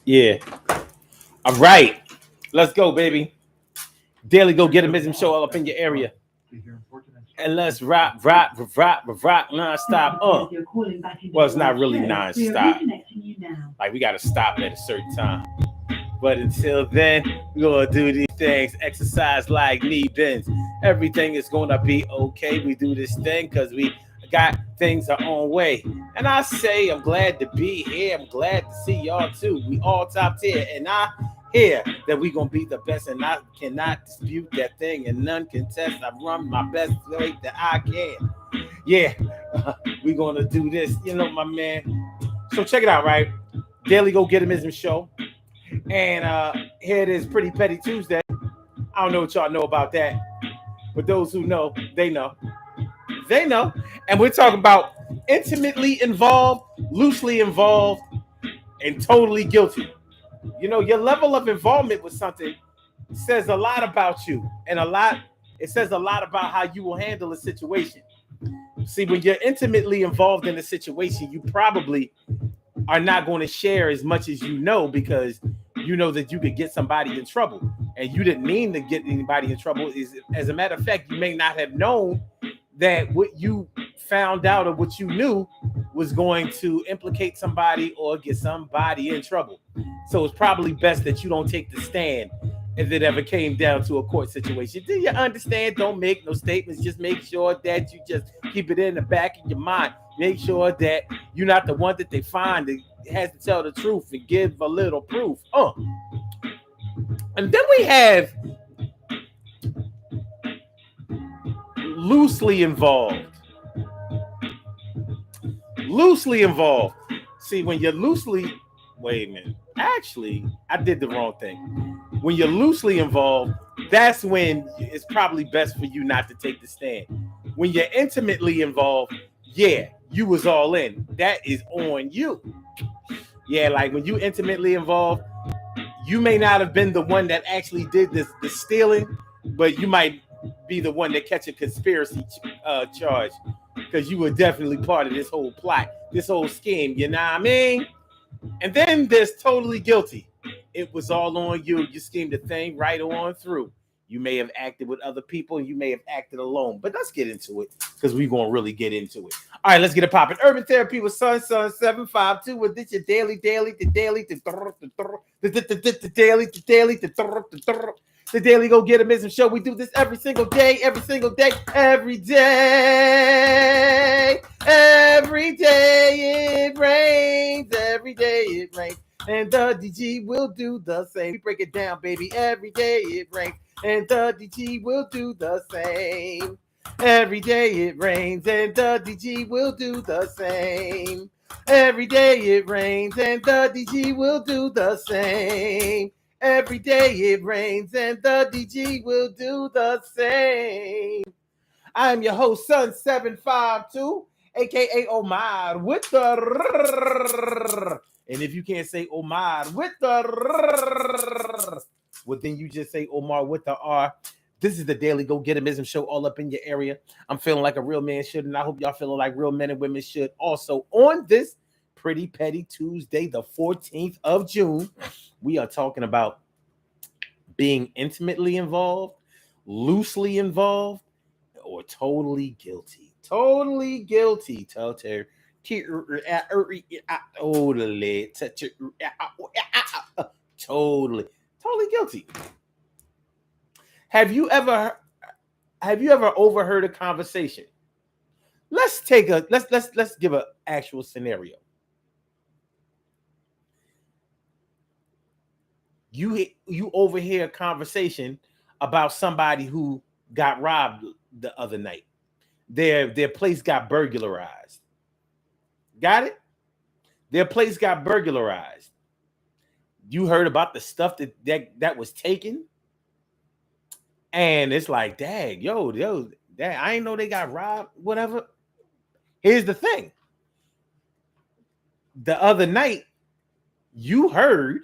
Yeah. All right. Let's go, baby. Daily Go Get 'Em Show all up in your area. And let's rock non-stop. Well, it's not really non-stop. Like, we got to stop at a certain time. But until then, we're going to do these things. Exercise like knee bends. Everything is going to be okay. We do this thing because we got things our own way. And I say I'm glad to be here. I'm glad to see y'all too. We all top tier. And I hear that we going to be the best. And I cannot dispute that thing. And none can test. I run my best way that I can. Yeah, we're going to do this. You know, my man. So check it out, right? Daily Go Get 'Em Show. And here it is, Pretty Petty Tuesday. I don't know what y'all know about that. But those who know, they know. They know. And we're talking about intimately involved, loosely involved, and totally guilty. You know, your level of involvement with something says a lot about you. And it says a lot about how you will handle a situation. See, when you're intimately involved in a situation, you probably are not going to share as much as you know, because you know that you could get somebody in trouble, and you didn't mean to get anybody in trouble. As a matter of fact, you may not have known that what you found out or what you knew was going to implicate somebody or get somebody in trouble. So it's probably best that you don't take the stand if it ever came down to a court situation. Do you understand? Don't make no statements. Just make sure that you just keep it in the back of your mind. Make sure that you're not the one that they find that has to tell the truth and give a little proof. And then we have loosely involved. Loosely involved. See, when you're loosely, wait a minute. Actually, I did the wrong thing. When you're loosely involved, that's when it's probably best for you not to take the stand. When you're intimately involved, yeah, you was all in. That is on you. Yeah, like when you intimately involved, you may not have been the one that actually did the stealing, but you might be the one that catch a conspiracy charge, because you were definitely part of this whole plot, this whole scheme. You know what I mean? And then there's totally guilty. It was all on you. You schemed the thing right on through. You may have acted with other people, and you may have acted alone. But let's get into it, because we're going to really get into it. All right, let's get it popping. Urban Therapy with Sun 752. With this your daily, the Daily Go Get 'Em Show. We do this every single day, every day. Every day it rains, every day it rains. And the DG will do the same. We break it down, baby. Every day it rains, and the DG will do the same. Every day it rains, and the DG will do the same. Every day it rains, and the DG will do the same. Every day it rains, and the DG will do the same. I'm your host, Sun 752, aka Omar, with the. And if you can't say Omar with the, well, then you just say Omar with the R. This is the Daily Go Get 'Em Show all up in your area. I'm feeling like a real man should, and I hope y'all feeling like real men and women should. Also, on this Pretty Petty Tuesday, the 14th of June, we are talking about being intimately involved, loosely involved, or totally guilty. Totally guilty. Totally guilty. Have you ever overheard a conversation? Let's give an actual scenario. You overhear a conversation about somebody who got robbed the other night. Their place got burglarized. Got it? Their place got burglarized. You heard about the stuff that was taken, and it's like, dang, yo, dang, I ain't know they got robbed. Whatever. Here's the thing. The other night, you heard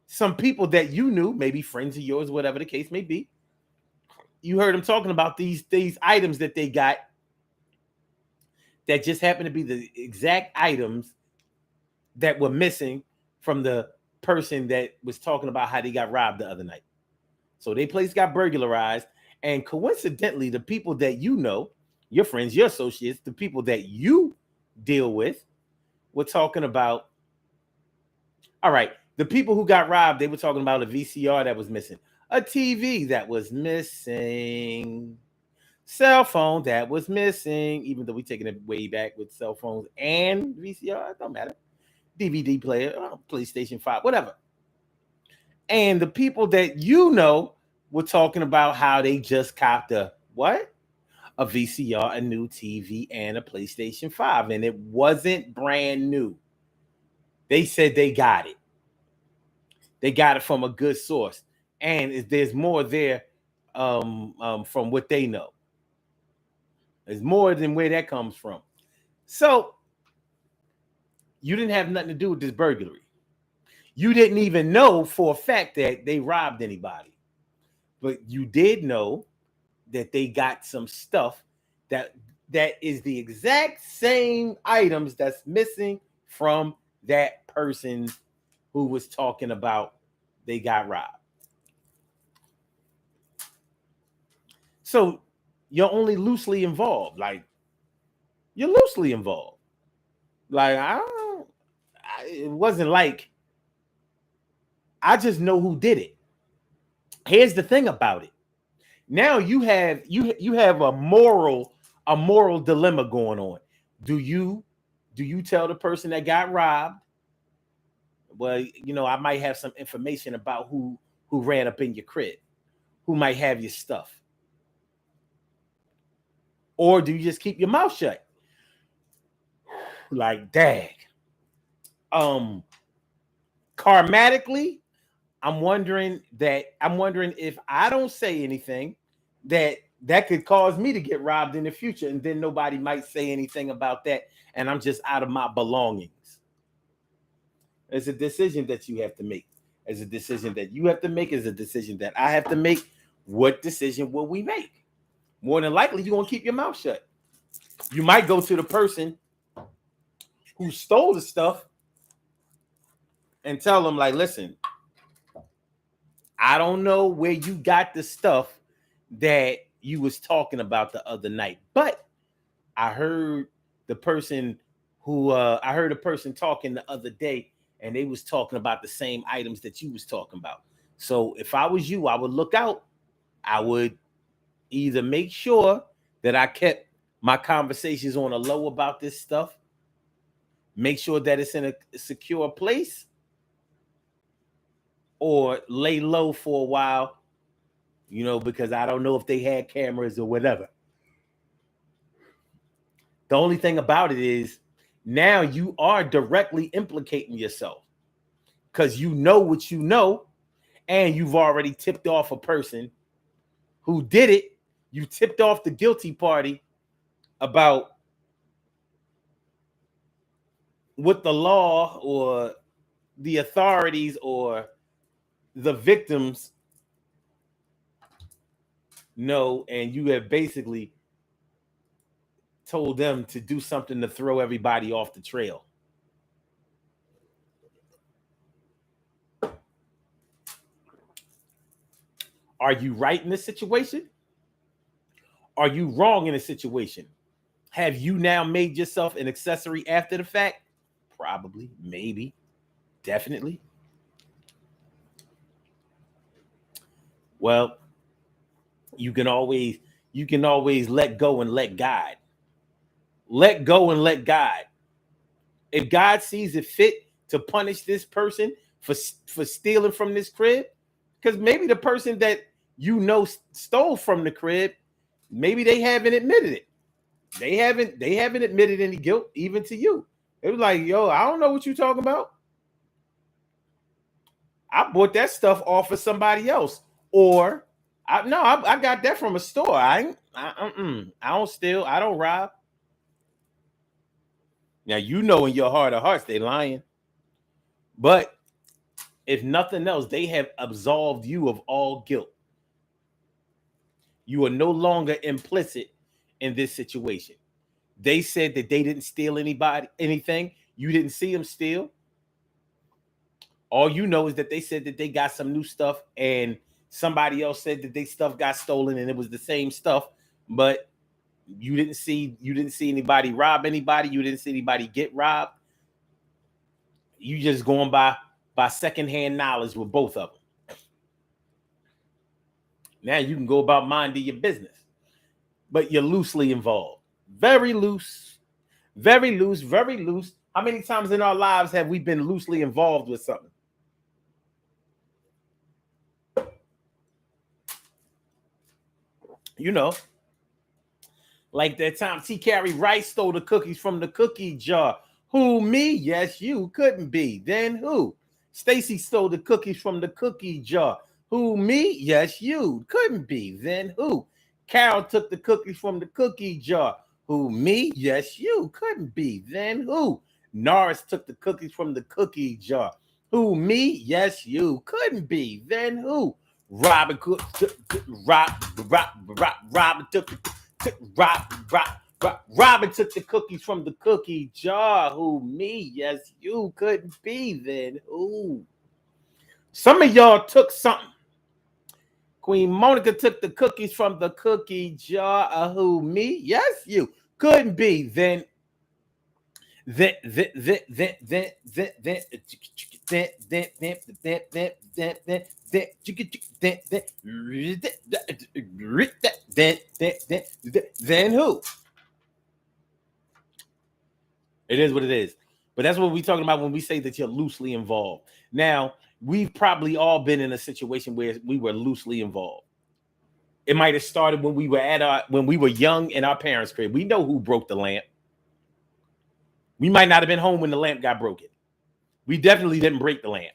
some people that you knew, maybe friends of yours, whatever the case may be. You heard them talking about these items that they got that just happened to be the exact items that were missing from the person that was talking about how they got robbed the other night. So their place got burglarized, and coincidentally, the people that you know, your friends, your associates, the people that you deal with, were talking about. All right, the people who got robbed, they were talking about a VCR that was missing, a TV that was missing, cell phone that was missing. Even though we taking it way back with cell phones and VCR, it don't matter. DVD player, PlayStation 5, whatever. And the people that you know were talking about how they just copped a what? A VCR, a new TV, and a PlayStation 5. And it wasn't brand new. They said they got it. They got it from a good source. And there's more there from what they know. There's more than where that comes from. So you didn't have nothing to do with this burglary. You didn't even know for a fact that they robbed anybody. But you did know that they got some stuff that is the exact same items that's missing from that person who was talking about they got robbed. So you're only loosely involved. Like, you're loosely involved. Like, it wasn't like I just know who did it. Here's the thing about it. Now you have a moral dilemma going on. Do you tell the person that got robbed, well, I might have some information about who ran up in your crib, who might have your stuff? Or do you just keep your mouth shut? Like, dang. Karmatically, I'm wondering if I don't say anything that could cause me to get robbed in the future, and then nobody might say anything about that, and I'm just out of my belongings. It's a decision that you have to make. It's a decision that you have to make. It's a decision that I have to make. What decision will we make? More than likely, you're going to keep your mouth shut. You might go to the person who stole the stuff and tell them, like, listen, I don't know where you got the stuff that you was talking about the other night, but I heard a person talking the other day, and they was talking about the same items that you was talking about. So if I was you, I would look out. I would either make sure that I kept my conversations on a low about this stuff, make sure that it's in a secure place, or lay low for a while, because I don't know if they had cameras or whatever. The only thing about it is now you are directly implicating yourself, because you know what you know, and you've already tipped off a person who did it. You tipped off the guilty party about what the law or the authorities or the victims know, and you have basically told them to do something to throw everybody off the trail. Are you right in this situation? Are you wrong in a situation? Have you now made yourself an accessory after the fact? Probably, maybe, definitely. Well, you can always let go and let God. Let go and let God. If God sees it fit to punish this person for stealing from this crib, because maybe the person that stole from the crib, maybe they haven't admitted it. They haven't admitted any guilt, even to you. It was like, yo, I don't know what you're talking about. I bought that stuff off of somebody else, or I got that from a store. I don't steal. I don't rob. Now, in your heart of hearts, they lying. But if nothing else, they have absolved you of all guilt. You are no longer implicit in this situation. They said that they didn't steal anything. You didn't see them steal. All you know is that they said that they got some new stuff, and somebody else said that their stuff got stolen, and it was the same stuff. But you didn't see anybody rob anybody. You didn't see anybody get robbed. You just going by secondhand knowledge with both of them. Now you can go about minding your business, but you're loosely involved. Very loose, very loose, very loose. How many times in our lives have we been loosely involved with something? You know, like that time T. Carey Rice stole the cookies from the cookie jar. Who, me? Yes, you. Couldn't be. Then who? Stacy stole the cookies from the cookie jar. Who, me? Yes, you. Couldn't be. Then who? Carol took the cookies from the cookie jar. Who, me? Yes, you. Couldn't be. Then who? Norris took the cookies from the cookie jar. Who, me? Yes, you. Couldn't be. Then who? Robin took the cookies from the cookie jar. Who, me? Yes, you. Couldn't be. Then who? Some of y'all took something. Queen Monica took the cookies from the cookie jar. Who, me? Yes, you. Couldn't be. Then who? It is what it is. But that's what we're talking about when we say that you're loosely involved. Now, we've probably all been in a situation where we were loosely involved. It might have started when we were young in our parents' crib. We know who broke the lamp. We might not have been home when the lamp got broken. We definitely didn't break the lamp.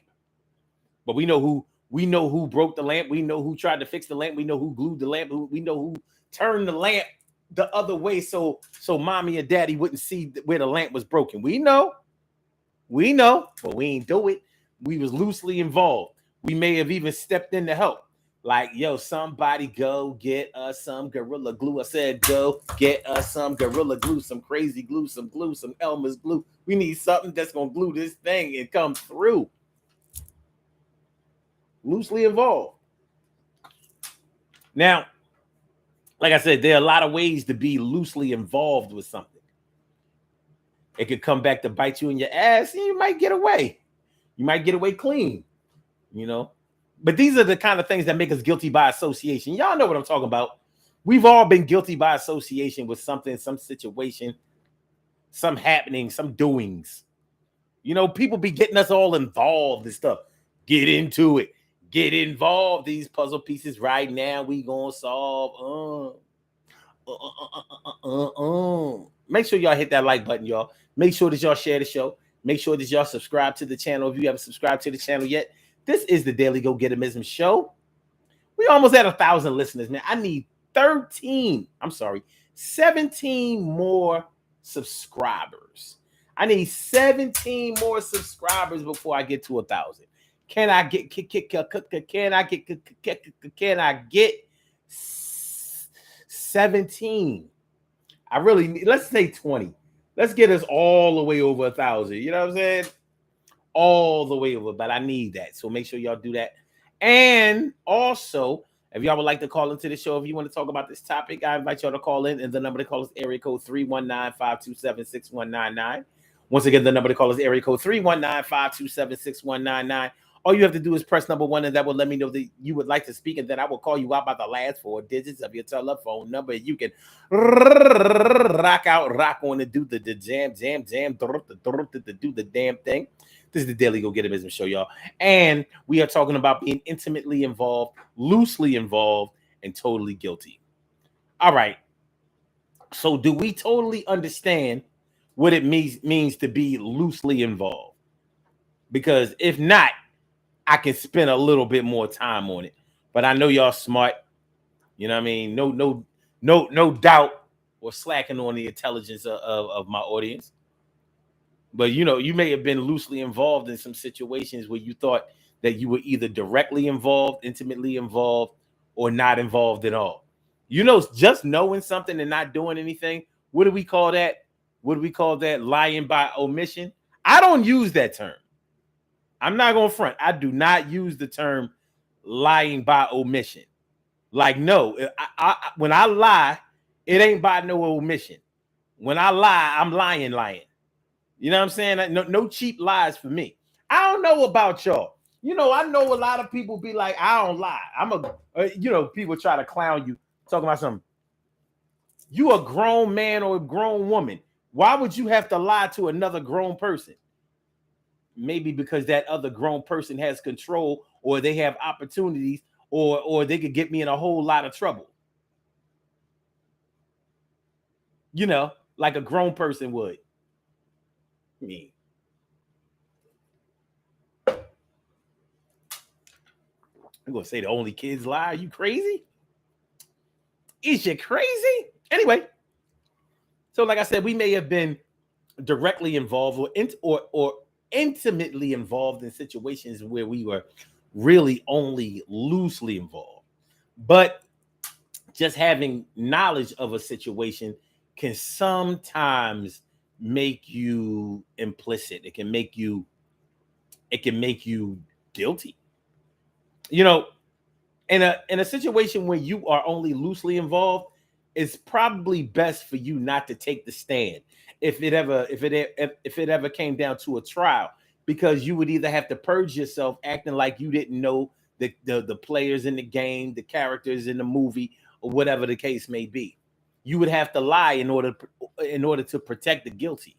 But we know who broke the lamp. We know who tried to fix the lamp. We know who glued the lamp. We know who turned the lamp the other way so mommy and daddy wouldn't see where the lamp was broken. We know, but we ain't do it. We was loosely involved. We may have even stepped in to help. Like, yo, somebody go get us some Gorilla Glue. I said, go get us some Gorilla Glue, some crazy glue, some Elmer's glue. We need something that's going to glue this thing and come through. Loosely involved. Now, like I said, there are a lot of ways to be loosely involved with something. It could come back to bite you in your ass, and you might get away. You might get away clean, you know. But these are the kind of things that make us guilty by association. Y'all know what I'm talking about. We've all been guilty by association with something, some situation, some happening, some doings. You know, people be getting us all involved and stuff. Get into it. Get involved. These puzzle pieces right now we gonna solve. Make sure y'all hit that like button, y'all. Make sure that y'all share the show. Make sure that y'all subscribe to the channel if you haven't subscribed to the channel yet. This is the Daily Go Getimism Show. We almost at 1,000 listeners, man. I need 17 more subscribers. I need 17 more subscribers before I get to 1,000. Can I get 17? I really need, let's say 20. Let's get us all the way over 1,000. You know what I'm saying? All the way over, but I need that. So make sure y'all do that. And also, if y'all would like to call into the show, if you want to talk about this topic, I invite y'all to call in. And the number to call is area code 319-527-6199. Once again, the number to call is area code 319-527-6199. All you have to do is press number 1, and that will let me know that you would like to speak, and then I will call you out by the last 4 digits of your telephone number. You can rock on and do the jam, do the damn thing. This is the Daily Go Getimism Show, y'all. And we are talking about being intimately involved, loosely involved, and totally guilty. All right. So do we totally understand what it means to be loosely involved? Because if not, I can spend a little bit more time on it. But I know y'all smart. You know what I mean? No doubt or slacking on the intelligence of my audience. But, you know, you may have been loosely involved in some situations where you thought that you were either directly involved, intimately involved, or not involved at all. You know, just knowing something and not doing anything. What do we call that? Lying by omission. I don't use that term. I'm not going to front. I do not use the term lying by omission. Like, no, when I lie, it ain't by no omission. When I lie, I'm lying. You know what I'm saying? No cheap lies for me. I don't know about y'all. I know a lot of people be like, I don't lie. People try to clown you, talking about something. You a grown man or a grown woman. Why would you have to lie to another grown person? Maybe because that other grown person has control, or they have opportunities, or they could get me in a whole lot of trouble. Like a grown person would. Me. I'm gonna say the only kids lie. Are you crazy? Is you crazy? Anyway, so like I said, we may have been directly involved or intimately involved in situations where we were really only loosely involved. But just having knowledge of a situation can sometimes make you implicit. It can make you guilty. In a situation where you are only loosely involved, it's probably best for you not to take the stand if it ever came down to a trial, because you would either have to purge yourself acting like you didn't know the players in the game, the characters in the movie, or whatever the case may be. You would have to lie in order to protect the guilty,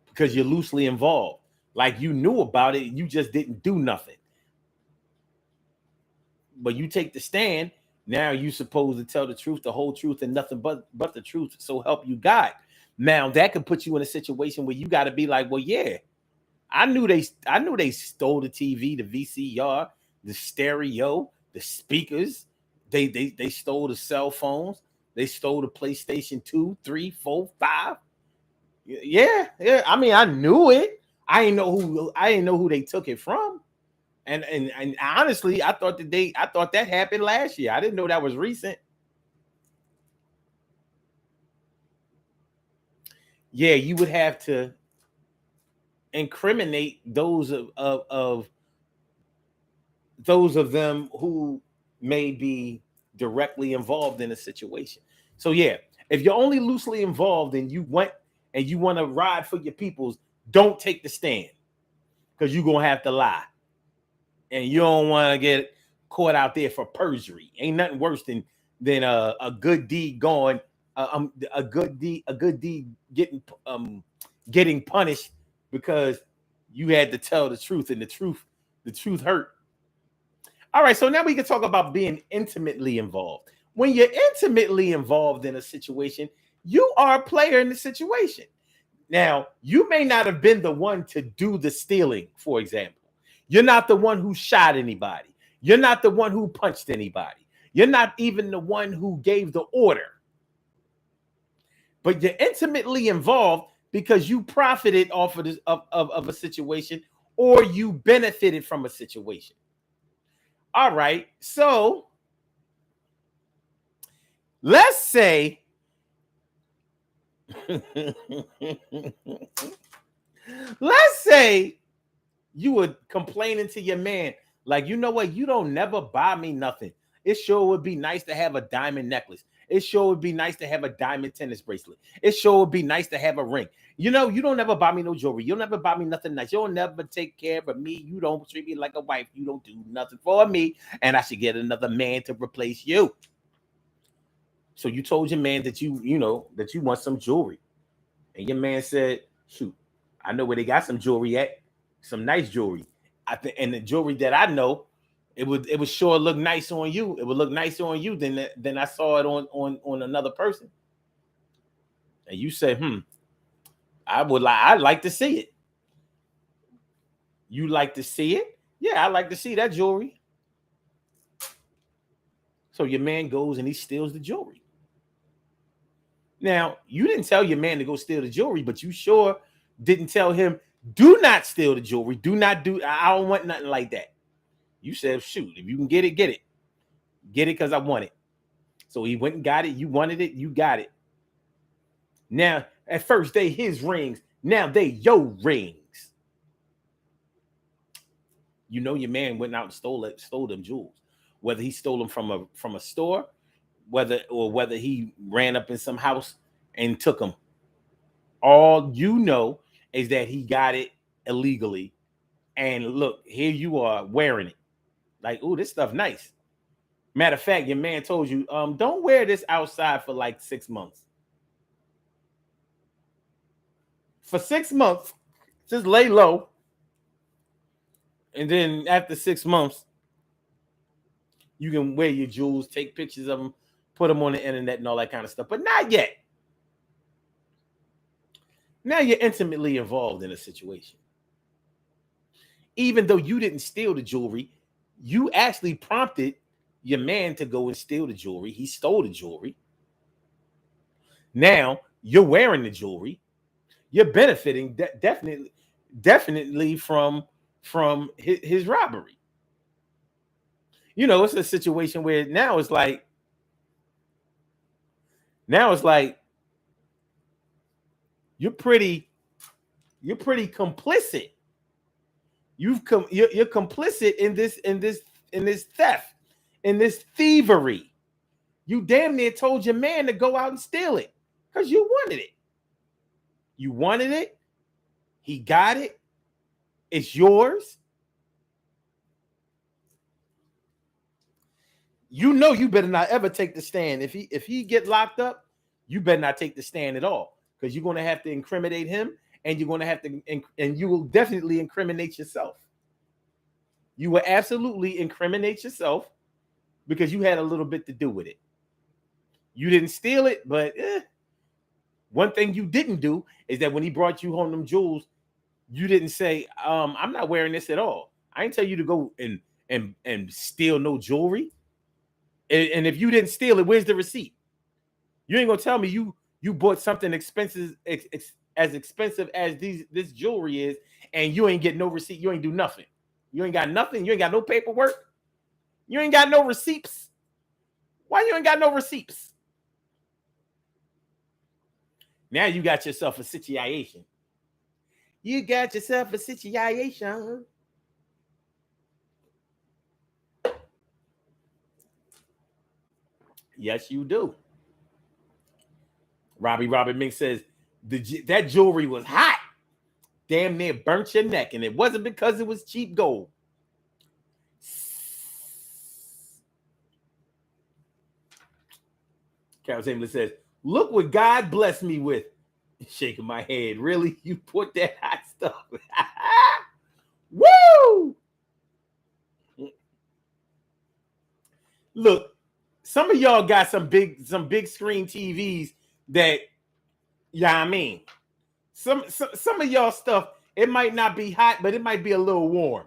because you're loosely involved. Like, you knew about it, you just didn't do nothing. But you take the stand, now you're supposed to tell the truth, the whole truth, and nothing but the truth, so help you God. Now that could put you in a situation where you got to be like, well, yeah, I knew they stole the TV, the VCR, the stereo, the speakers. They stole the cell phones. They stole the PlayStation 2, 3, 4, 5. Yeah. I mean, I knew it. I didn't know who they took it from. And honestly, I thought that happened last year. I didn't know that was recent. Yeah, you would have to incriminate those of them who may be directly involved in a situation. So yeah, if you're only loosely involved and you want to ride for your peoples, don't take the stand, because you're gonna have to lie. And you don't want to get caught out there for perjury. Ain't nothing worse than a good deed going, a good deed getting punished because you had to tell the truth, and the truth hurt. All right, so now we can talk about being intimately involved. When you're intimately involved in a situation, you are a player in the situation. Now, you may not have been the one to do the stealing, for example. You're not the one who shot anybody. You're not the one who punched anybody. You're not even the one who gave the order. But you're intimately involved because you profited off of a situation, or you benefited from a situation. All right, so let's say you were complaining to your man, like, you know what, you don't never buy me nothing. It sure would be nice to have a diamond necklace. It sure would be nice to have a diamond tennis bracelet. It sure would be nice to have a ring. You don't ever buy me no jewelry. You'll never buy me nothing nice. You'll never take care of me. You don't treat me like a wife. You don't do nothing for me. And I should get another man to replace you. So you told your man that you want some jewelry. And your man said, shoot, I know where they got some jewelry at. Some nice jewelry. And the jewelry that I know, it would sure look nice on you. It would look nicer on you than I saw it on another person. And you said, I'd like to see it. You like to see it? Yeah, I like to see that jewelry. So your man goes and he steals the jewelry. Now, you didn't tell your man to go steal the jewelry, but you sure didn't tell him, do not steal the jewelry. I don't want nothing like that. You said, shoot, if you can get it, get it. Get it because I want it. So he went and got it. You wanted it. You got it. Now, at first, they his rings. Now they your rings. You know your man went out and stole them jewels. Whether he stole them from a store, whether he ran up in some house and took them. All you know is that he got it illegally. And look, here you are wearing it. Like, oh, this stuff nice. Matter of fact, your man told you, don't wear this outside for like 6 months. For 6 months, just lay low. And then after 6 months, you can wear your jewels, take pictures of them, put them on the internet and all that kind of stuff. But not yet. Now you're intimately involved in a situation. Even though you didn't steal the jewelry, you actually prompted your man to go and steal the jewelry. He stole the jewelry. Now you're wearing the jewelry. You're benefiting definitely from his robbery. You know, it's a situation where now it's like you're pretty complicit. You're complicit in this theft, in this thievery. You damn near told your man to go out and steal it because you wanted it. You wanted it. He got it. It's yours. You know you better not ever take the stand. If he get locked up, you better not take the stand at all, because you're going to have to incriminate him, and you're going to have to, and you will definitely incriminate yourself. You will absolutely incriminate yourself because you had a little bit to do with it. You didn't steal it, but one thing you didn't do is that when he brought you home them jewels, you didn't say, I'm not wearing this at all. I ain't tell you to go and steal no jewelry. And if you didn't steal it, where's the receipt? You ain't gonna tell me you bought something expensive, as expensive as this jewelry is, and you ain't get no receipt. You ain't do nothing. You ain't got nothing. You ain't got no paperwork. You ain't got no receipts. Why you ain't got no receipts? Now you got yourself a situation. You got yourself a situation. Yes, you do. Robbie Mink says that jewelry was hot. Damn near burnt your neck, and it wasn't because it was cheap gold. Carol Chamberlain says, look what God blessed me with. Shaking my head. Really? You put that hot stuff? Woo! Look, some of y'all got some big screen TVs that, yeah, I mean, some of y'all stuff, it might not be hot, but it might be a little warm.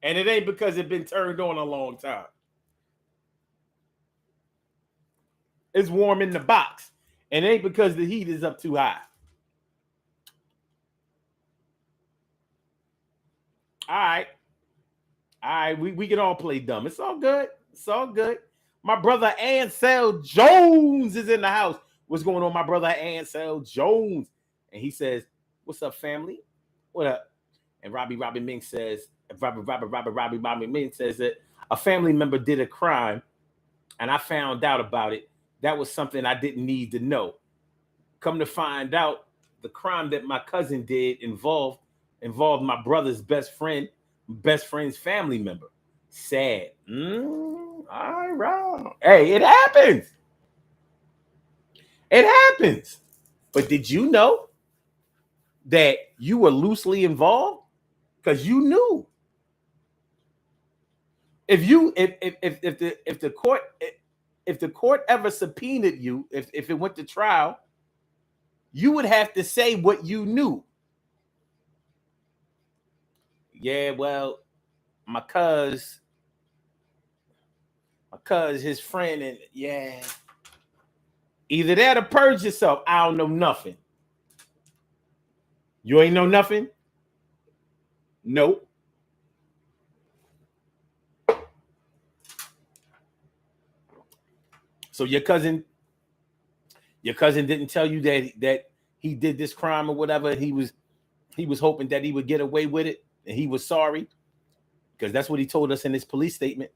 And it ain't because it's been turned on a long time. It's warm in the box. And it ain't because the heat is up too high. All right, we can all play dumb. It's all good. It's all good. My brother Ansel Jones is in the house. What's going on, my brother Ansel Jones? And he says, what's up, family? What up? And Robbie Mink says, Robbie Mink says that a family member did a crime, and I found out about it. That was something I didn't need to know. Come to find out, the crime that my cousin did involved my brother's best friend's family member. Sad. All right. Hey, it happens. It happens. But did you know that you were loosely involved? Because you knew. If the court ever subpoenaed you, if it went to trial, you would have to say what you knew. Yeah, well, my cuz, his friend, and yeah. Either that or purge yourself. I don't know nothing. You ain't know nothing? Nope. So your cousin didn't tell you that he did this crime or whatever. He was hoping that he would get away with it, and he was sorry because that's what he told us in his police statement.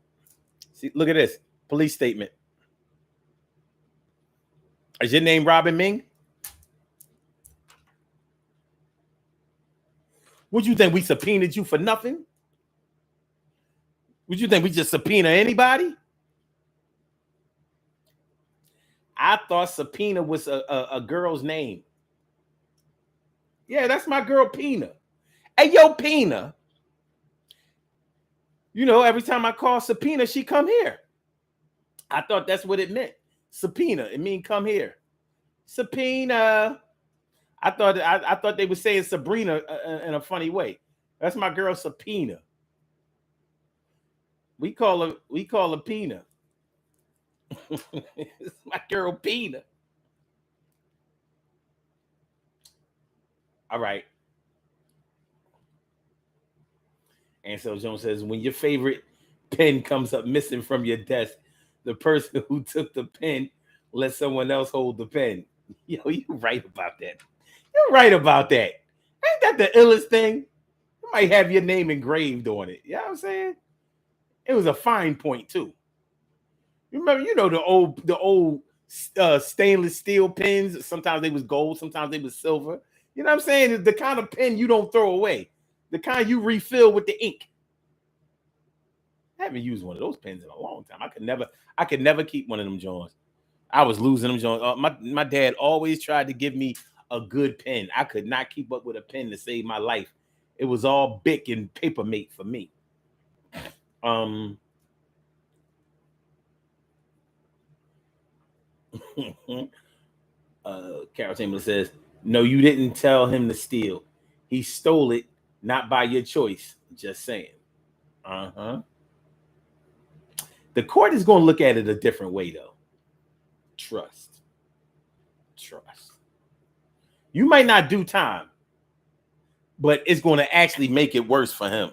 See, look at this police statement. Is your name Robin Ming? What you think we subpoenaed you for nothing? What you think we just subpoena anybody? I thought subpoena was a girl's name. Yeah, that's my girl Pina. Hey, yo, Pina. You know, every time I call subpoena, she come here. I thought that's what it meant. Subpoena. It mean come here. Subpoena. I thought they were saying Sabrina in a funny way. That's my girl Subpoena. We call her Pina. It's my girl Pina. All right. Ansel Jones says, when your favorite pen comes up missing from your desk, the person who took the pen let someone else hold the pen. Yo, you right about that. You're right about that. Ain't that the illest thing? You might have your name engraved on it. You know what I'm saying? It was a fine point too. Remember, you know the old stainless steel pens. Sometimes they was gold, sometimes they was silver. You know what I'm saying? The kind of pen you don't throw away, the kind you refill with the ink. I haven't used one of those pens in a long time. I could never keep one of them Jones. I was losing them Jones. My dad always tried to give me a good pen. I could not keep up with a pen to save my life. It was all Bic and Papermate for me. Carol Chamberlain says, no, you didn't tell him to steal. He stole it, not by your choice. Just saying. The court is going to look at it a different way, though. Trust. You might not do time, but it's going to actually make it worse for him.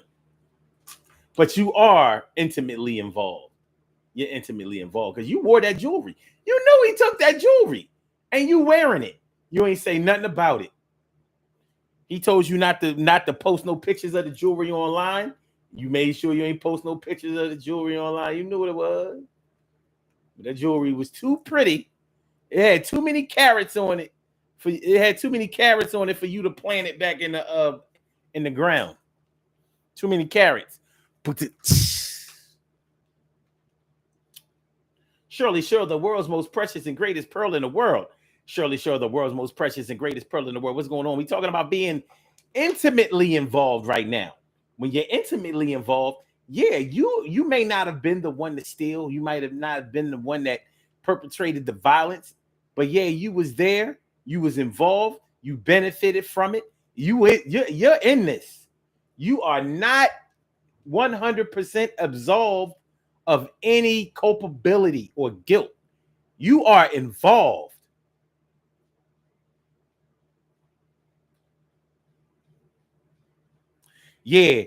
But you are intimately involved. You're intimately involved because you wore that jewelry. You know he took that jewelry and you wearing it. You ain't say nothing about it. He told you not to post no pictures of the jewelry online. You made sure you ain't post no pictures of the jewelry online. You knew what it was. But that jewelry was too pretty. It had too many carats on it. It had too many carats on it for you to plant it back in the ground. Too many carats. Surely, the world's most precious and greatest pearl in the world. Surely, the world's most precious and greatest pearl in the world. What's going on? We're talking about being intimately involved right now. When you're intimately involved, yeah, you may not have been the one to steal. You might have not been the one that perpetrated the violence. But yeah, you was there. You was involved. You benefited from it. You're in this. You are not 100% absolved of any culpability or guilt. You are involved. Yeah,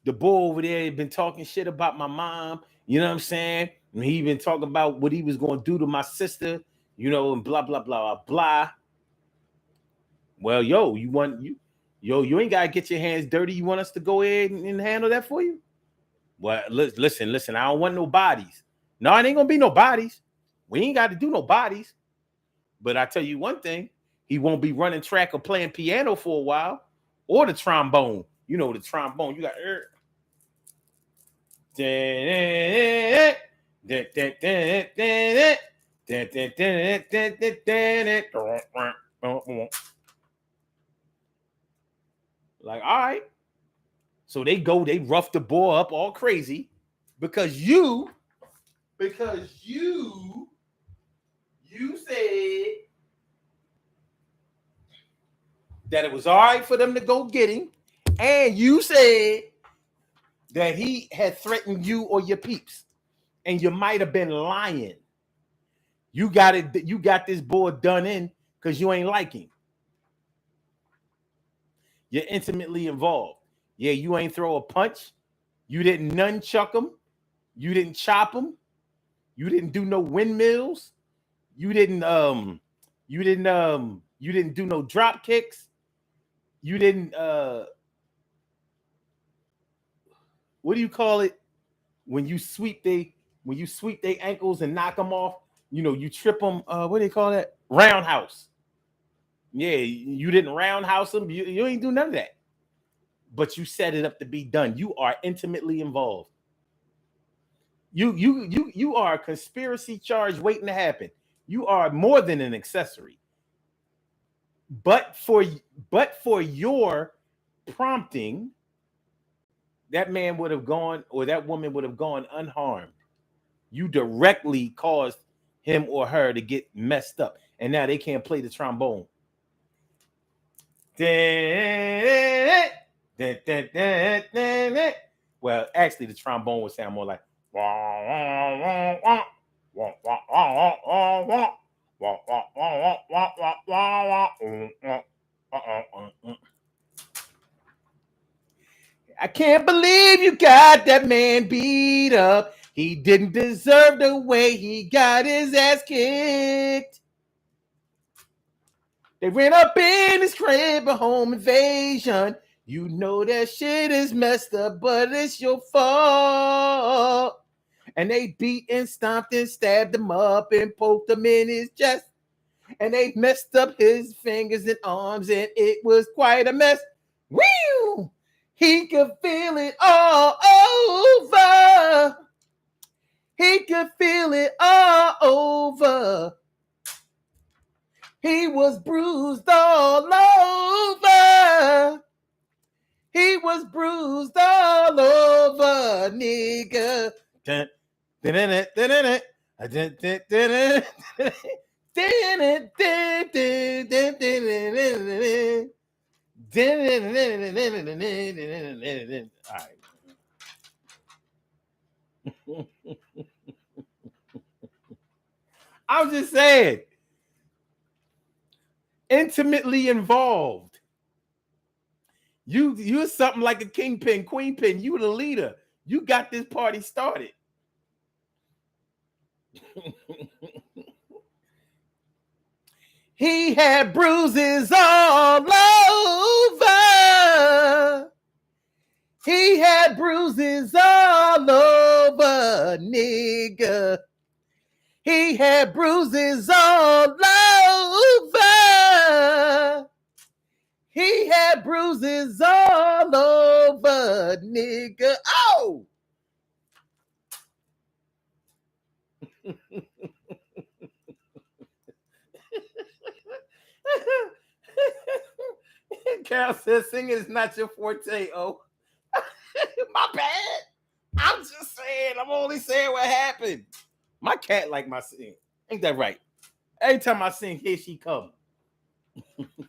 the boy over there had been talking shit about my mom. You know what I'm saying? And he been talking about what he was going to do to my sister. You know, and blah blah blah blah. Well, you ain't gotta get your hands dirty. You want us to go ahead and handle that for you? Well, listen. I don't want no bodies. No, it ain't gonna be no bodies. We ain't got to do no bodies. But I tell you one thing: he won't be running track or playing piano for a while, or the trombone. You know the trombone. You got like, all right. So they rough the boy up all crazy because you said that it was all right for them to go get him, and you said that he had threatened you or your peeps, and you might have been lying. You got this boy done in because you ain't like him. You're intimately involved. Yeah, you ain't throw a punch. You didn't nunchuck him. You didn't chop him. You didn't do no windmills. You didn't do no drop kicks. You didn't what do you call it when you sweep they ankles and knock them off? You know, you trip them. What do they call that? Roundhouse. Yeah, you didn't roundhouse them. You ain't do none of that. But you set it up to be done. You are intimately involved. You are a conspiracy charge waiting to happen. You are more than an accessory. But for your prompting, that man would have gone, or that woman would have gone unharmed. You directly caused him or her to get messed up, and now they can't play the trombone. Well, actually, the trombone would sound more like. I can't believe you got that man beat up. He didn't deserve the way he got his ass kicked. They ran up in his crib, a home invasion. You know that shit is messed up, but it's your fault. And they beat and stomped and stabbed him up and poked him in his chest. And they messed up his fingers and arms, and it was quite a mess. Woo! He could feel it all over. He could feel it all over. He was bruised all over. He was bruised all over, nigga. I'm just saying, intimately involved. You're something like a kingpin, queenpin. You the leader. You got this party started. He had bruises all over. He had bruises all over, nigga. He had bruises all over. He had bruises all over, nigga. Oh! Carol says singing is not your forte. Oh, my bad. I'm just saying. I'm only saying what happened. My cat like my singing. Ain't that right? Every time I sing, here she come.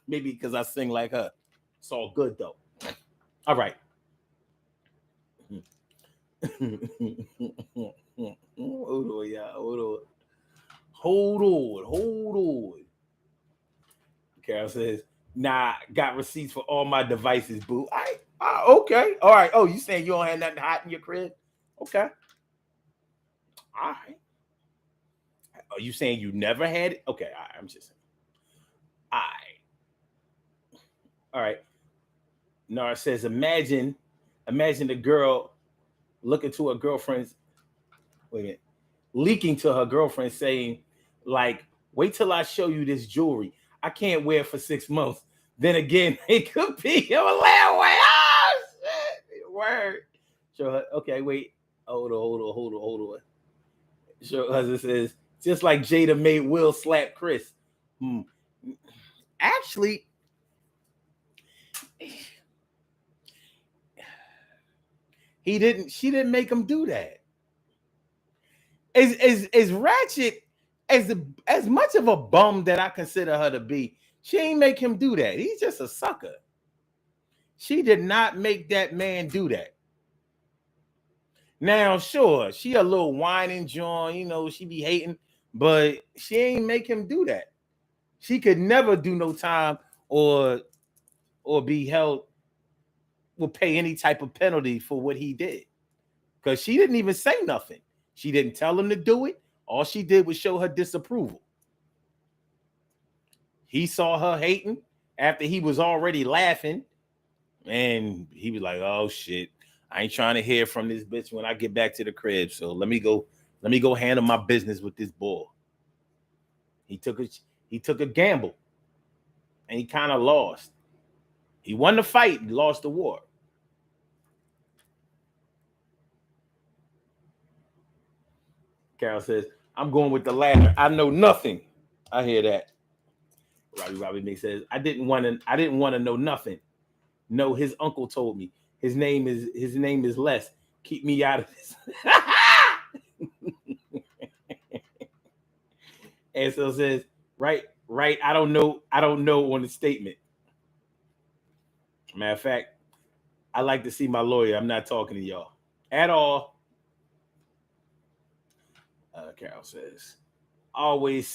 Maybe because I sing like her. It's all good though. All right. Hold on, y'all. Hold on. Carol says, nah, got receipts for all my devices, boo. Okay. All right. Oh, you saying you don't have nothing hot in your crib? Okay. All right. Are you saying you never had it? Okay. All right. I'm just saying. All right. Nara says, imagine the girl looking to her girlfriend's, leaking to her girlfriend saying, like, wait till I show you this jewelry. I can't wear it for 6 months. Then again, it could be a little way. Oh, shit. Word. Show her, okay, wait. Hold on. Show her, it says, just like Jada made Will slap Chris. Actually, she didn't make him do that. As ratchet as much of a bum that I consider her to be, she ain't make him do that. He's just a sucker. She did not make that man do that. Now, sure, she a little whining John, you know, she be hating, but she ain't make him do that. She could never do no time or be held, will pay any type of penalty for what he did. Because she didn't even say nothing. She didn't tell him to do it. All she did was show her disapproval. He saw her hating after he was already laughing. And he was like, oh, shit. I ain't trying to hear from this bitch when I get back to the crib. So let me go handle my business with this bull. He took a gamble and he kind of lost. He won the fight and lost the war. Carol says, I'm going with the latter. I know nothing. I hear that. Robbie May says, I didn't want to know nothing. No, his uncle told me. His name is Les. Keep me out of this. And so says, right. I don't know on the statement. Matter of fact, I like to see my lawyer. I'm not talking to y'all at all. Carol says, I always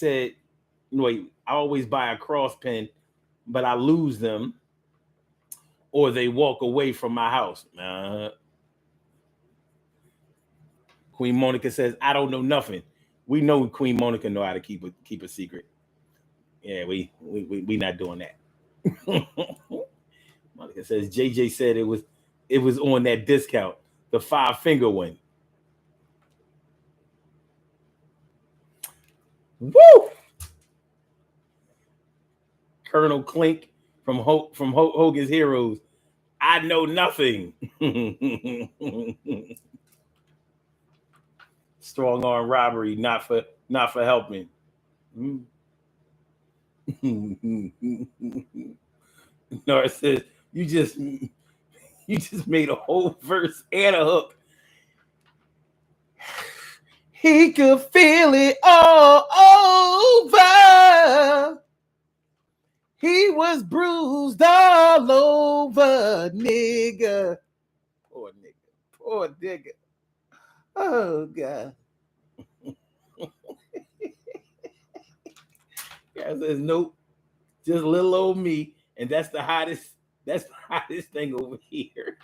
buy a cross pin, but I lose them or they walk away from my house. Queen Monica says, I don't know nothing. We know Queen Monica know how to keep a secret. Yeah, we not doing that. Monica says, JJ said it was on that discount, the 5-finger one. Woo! Colonel Clink from Hogan's Heroes. I know nothing. Strong arm robbery, not for helping. No, it says you just made a whole verse and a hook. He could feel it all over. He was bruised all over, nigga. Poor nigga. Oh, God. Guy says, nope. Just little old me. And that's the hottest thing over here.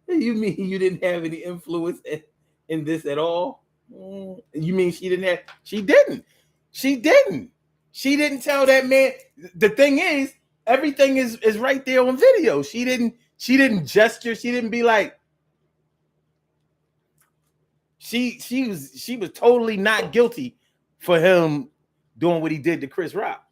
You mean you didn't have any influence in this at all? You mean she didn't have? She didn't. She didn't tell that man. The thing is, everything is right there on video. She didn't gesture. She didn't be like. She was totally not guilty for him doing what he did to Chris Rock.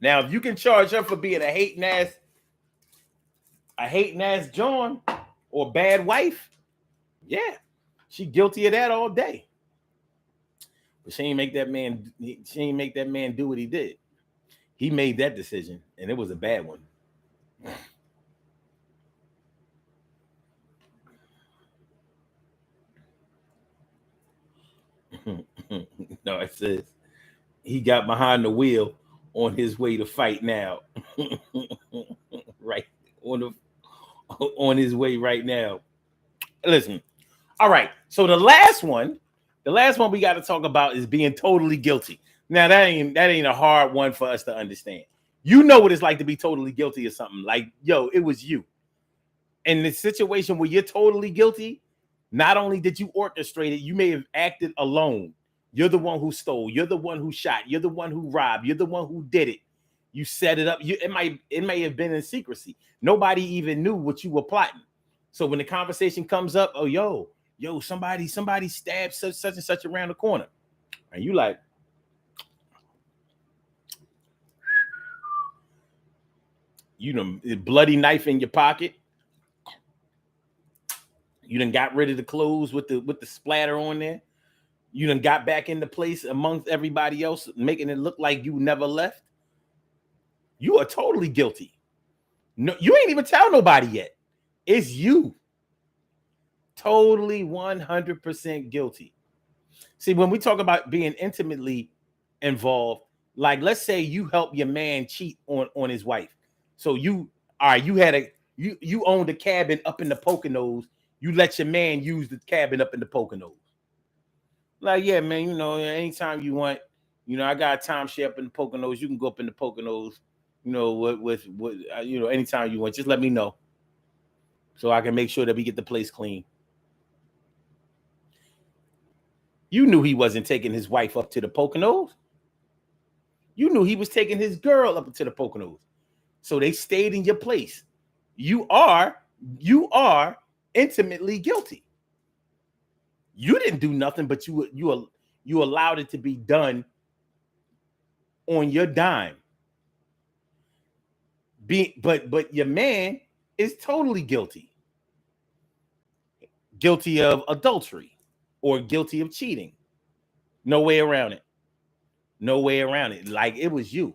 Now, if you can charge her for being a hating ass John or bad wife, yeah, she guilty of that all day. But she ain't make that man do what he did. He made that decision, and it was a bad one. No, it says he got behind the wheel on his way to fight now. Right. On his way right now. Listen. All right. So the last one we got to talk about is being totally guilty. Now that ain't a hard one for us to understand. You know what it's like to be totally guilty of something. Like, yo, it was you. In the situation where you're totally guilty, not only did you orchestrate it, you may have acted alone. You're the one who stole. You're the one who shot. You're the one who robbed. You're the one who did it. You set it up. It may have been in secrecy. Nobody even knew what you were plotting. So when the conversation comes up, oh, yo, somebody stabbed such and such around the corner. And you like, you know, bloody knife in your pocket. You done got rid of the clothes with the splatter on there. You done got back into place amongst everybody else, making it look like you never left. You are totally guilty. No, you ain't even tell nobody yet. It's you. Totally 100% guilty. See, when we talk about being intimately involved, like let's say you help your man cheat on his wife. So you owned a cabin up in the Poconos. You let your man use the cabin up in the Poconos. Like, yeah, man, you know, anytime you want, you know, I got a timeshare up in the Poconos. You can go up in the Poconos, you know, with you know, anytime you want. Just let me know so I can make sure that we get the place clean. You knew he wasn't taking his wife up to the Poconos. You knew he was taking his girl up to the Poconos. So they stayed in your place. You are intimately guilty. You didn't do nothing, but you allowed it to be done on your dime. But your man is totally guilty. Guilty of adultery or guilty of cheating. No way around it. No way around it. Like it was you.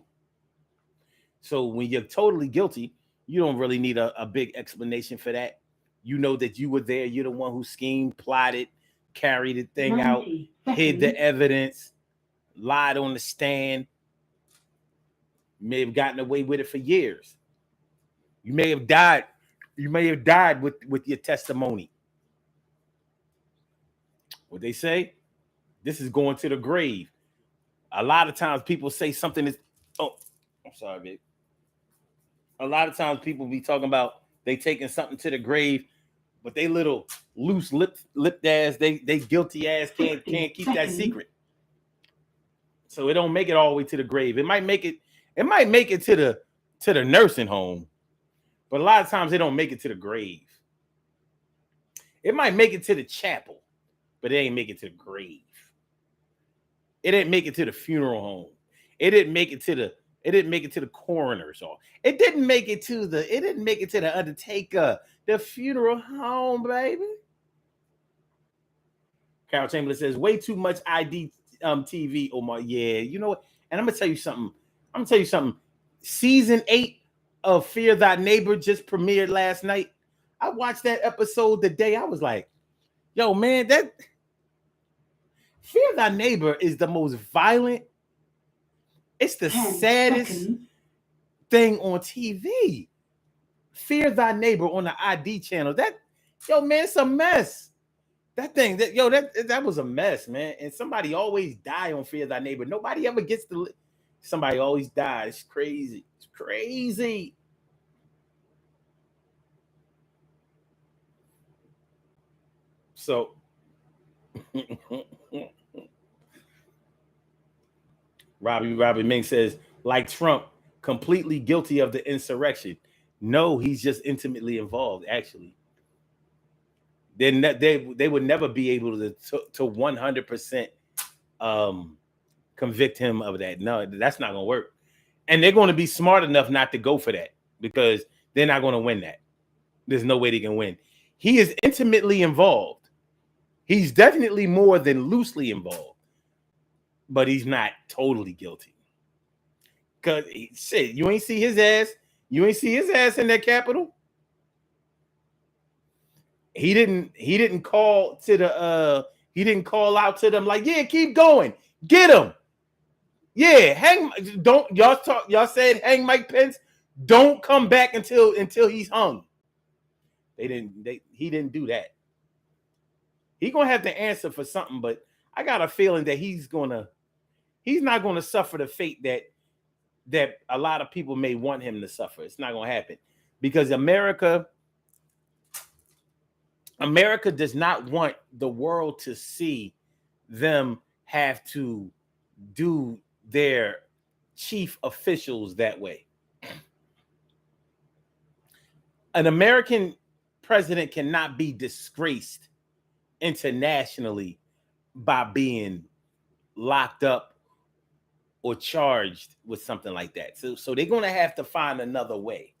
So when you're totally guilty, you don't really need a big explanation for that. You know that you were there. You're the one who schemed, plotted, carried the thing out, hid the evidence, lied on the stand. May have gotten away with it for years. You may have died. You may have died with your testimony. What they say, this is going to the grave. A lot of times people say something is, oh, I'm sorry, babe. A lot of times people be talking about they taking something to the grave, but they little loose lipped ass, they guilty ass can't keep that secret. So it don't make it all the way to the grave. It might make it to the nursing home, but a lot of times it don't make it to the grave. It might make it to the chapel, but it ain't make it to the grave. It didn't make it to the funeral home. It didn't make it to the coroner's office. It didn't make it to the undertaker, the funeral home, baby. Carol Chamberlain says, way too much ID TV, Omar. Yeah, you know what? And I'm gonna tell you something. Season 8 of Fear Thy Neighbor just premiered last night. I watched that episode the day. I was like, yo, man, that Fear Thy Neighbor is the most violent. It's the saddest thing on TV. Fear Thy Neighbor on the ID channel. Yo, man, it's a mess. That was a mess, man. And somebody always die on Fear Thy Neighbor. Nobody ever gets to. Somebody always dies. It's crazy. It's crazy. So. Robbie Ming says, like Trump, completely guilty of the insurrection. No, he's just intimately involved, actually. They would never be able to 100% convict him of that. No, that's not going to work. And they're going to be smart enough not to go for that because they're not going to win that. There's no way they can win. He is intimately involved. He's definitely more than loosely involved, but he's not totally guilty. Because shit, you ain't see his ass. You ain't see his ass in that Capitol. He didn't call to the he didn't call out to them like, yeah, keep going, get him. Yeah, y'all said hang Mike Pence. Don't come back until he's hung. He didn't do that. He's gonna have to answer for something, but I got a feeling that he's not gonna suffer the fate that a lot of people may want him to suffer. It's not gonna happen because America does not want the world to see them have to do their chief officials that way. An American president cannot be disgraced internationally by being locked up or charged with something like that. So they're going to have to find another way.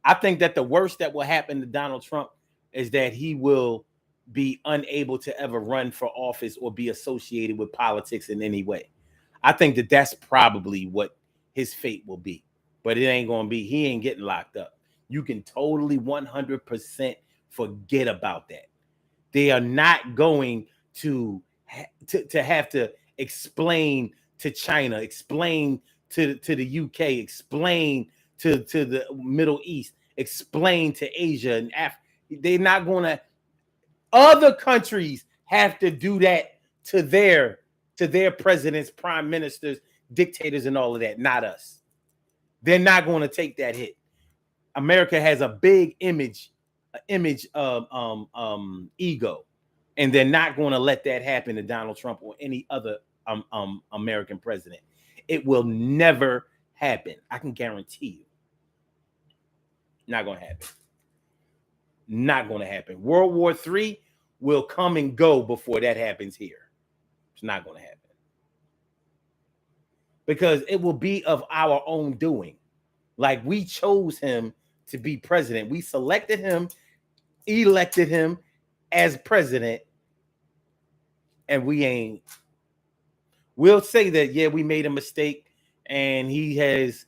I think that the worst that will happen to Donald Trump is that he will be unable to ever run for office or be associated with politics in any way. I think that that's probably what his fate will be. But it ain't going to be, he ain't getting locked up. You can totally 100% forget about that. They are not going to have to explain to China, explain to the UK, explain to the Middle East, explain to Asia and Africa. They're not going to. Other countries have to do that to their presidents, prime ministers, dictators, and all of that. Not us. They're not going to take that hit. America has a big image of ego, and they're not going to let that happen to Donald Trump or any other American president. It will never happen. I can guarantee you. Not going to happen. Not going to happen. World War III will come and go before that happens here. It's not going to happen. Because it will be of our own doing. Like, we chose him to be president. We selected him, elected him as president, and we'll say that, yeah, we made a mistake, and he has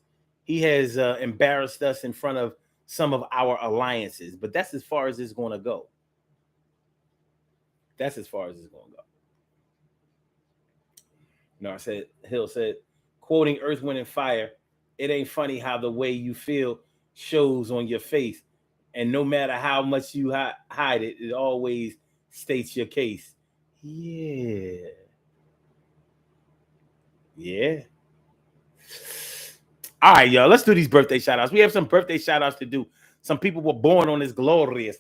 embarrassed us in front of some of our alliances, but that's as far as it's going to go. That's as far as it's going to go. Hill said, quoting Earth, Wind, and Fire, it ain't funny how the way you feel shows on your face. And no matter how much you hide it, it always states your case. Yeah. Yeah. All right, y'all. Let's do these birthday shout-outs. We have some birthday shout-outs to do. Some people were born on this glorious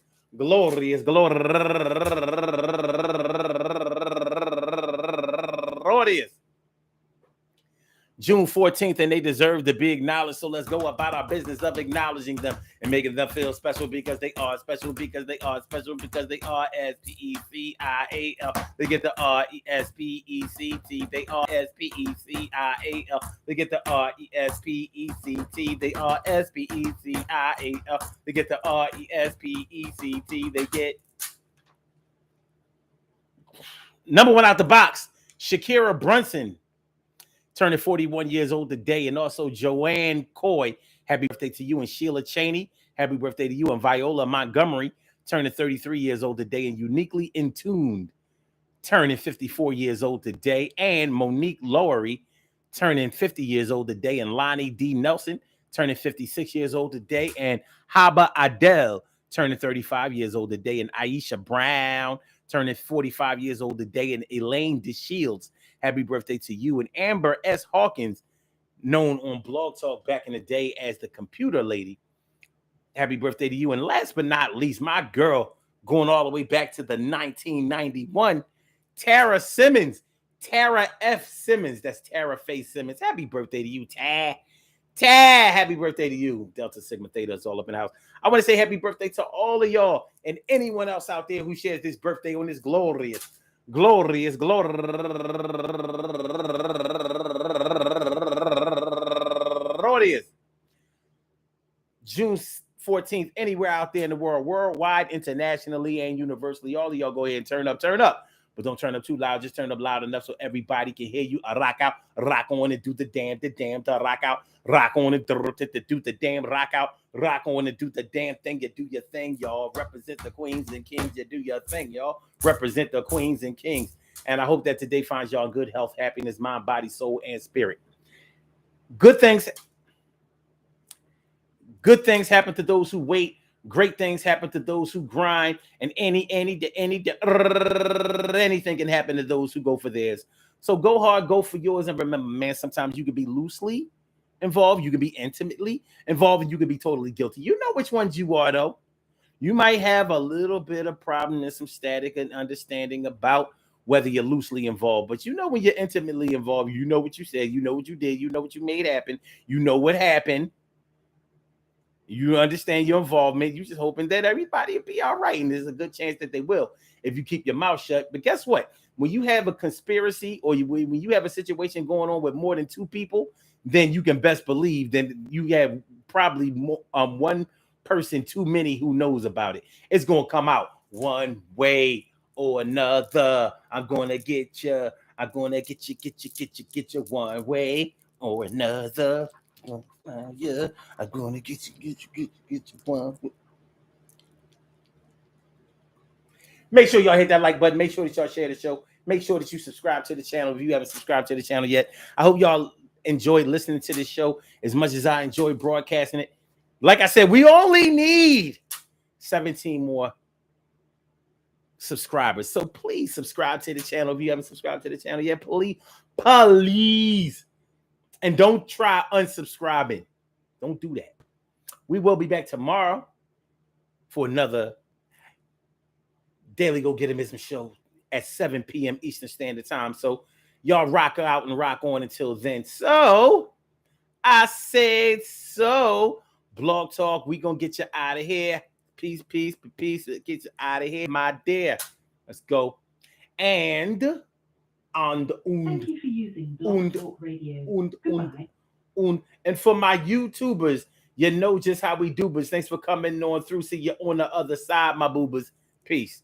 June 14th, and they deserve to be acknowledged. So let's go about our business of acknowledging them and making them feel special because they are special, because they are special, because they are S-P-E-C-I-A-L. They get the R-E-S-P-E-C-T. They are S-P-E-C-I-A-l. They get the R-E-S-P-E-C-T. They are S-P-E-C-I-A-l. They get the R-E-S-P-E-C-T. They get number one out the box, Shakira Brunson, turning 41 years old today, and also Joanne Coy, happy birthday to you, and Sheila Cheney, happy birthday to you, and Viola Montgomery, turning 33 years old today, and Uniquely Intuned, turning 54 years old today, and Monique Lowery, turning 50 years old today, and Lonnie D. Nelson, turning 56 years old today, and Haba Adele, turning 35 years old today, and Aisha Brown, turning 45 years old today, and Elaine DeShields, happy birthday to you, and Amber S. Hawkins, known on Blog Talk back in the day as the Computer Lady, happy birthday to you. And last but not least, my girl, going all the way back to the 1991, Tara Simmons, Tara F. Simmons, that's Tara Faye Simmons, happy birthday to you, Tara, happy birthday to you. Delta Sigma Theta is all up in the house. I want to say happy birthday to all of y'all and anyone else out there who shares this birthday on this glorious June 14th, anywhere out there in the world, worldwide, internationally, and universally. All of y'all go ahead and turn up. But don't turn up too loud. Just turn up loud enough so everybody can hear you. Rock out, rock on, and do the damn, to rock out, rock on, and do the damn, rock out, rock on, and do the damn thing. You do your thing, y'all. Represent the queens and kings. You do your thing, y'all. Represent the queens and kings. And I hope that today finds y'all good health, happiness, mind, body, soul, and spirit. Good things happen to those who wait. Great things happen to those who grind, and anything can happen to those who go for theirs. So go hard, go for yours, and remember, man, sometimes you can be loosely involved, you can be intimately involved, and you can be totally guilty. You know which ones you are, though. You might have a little bit of problem and some static and understanding about whether you're loosely involved, but you know when you're intimately involved, you know what you said, you know what you did, you know what you made happen, you know what happened. You understand your involvement. You're just hoping that everybody will be all right. And there's a good chance that they will if you keep your mouth shut. But guess what? When you have a conspiracy or when you have a situation going on with more than two people, then you can best believe that you have probably one person too many who knows about it. It's going to come out one way or another. I'm going to get you. I'm going to get you one way or another. Yeah, I'm gonna get you one. Make sure y'all hit that like button. Make sure that y'all share the show. Make sure that you subscribe to the channel if you haven't subscribed to the channel yet. I hope y'all enjoyed listening to this show as much as I enjoy broadcasting it. Like I said, we only need 17 more subscribers. So please subscribe to the channel if you haven't subscribed to the channel yet. Please. And don't try unsubscribing. Don't do that. We will be back tomorrow for another Daily Go Get Him show at 7 p.m. Eastern Standard Time. So Y'all rock out and rock on until then. So I said so. Blog Talk, we gonna get you out of here. Peace, peace, peace. Get you out of here, my dear. Let's go. And on the Thank you for using Blog Talk Radio. Goodbye. And for my YouTubers, you know just how we do, but thanks for coming on through. See you on the other side, my boobers. Peace.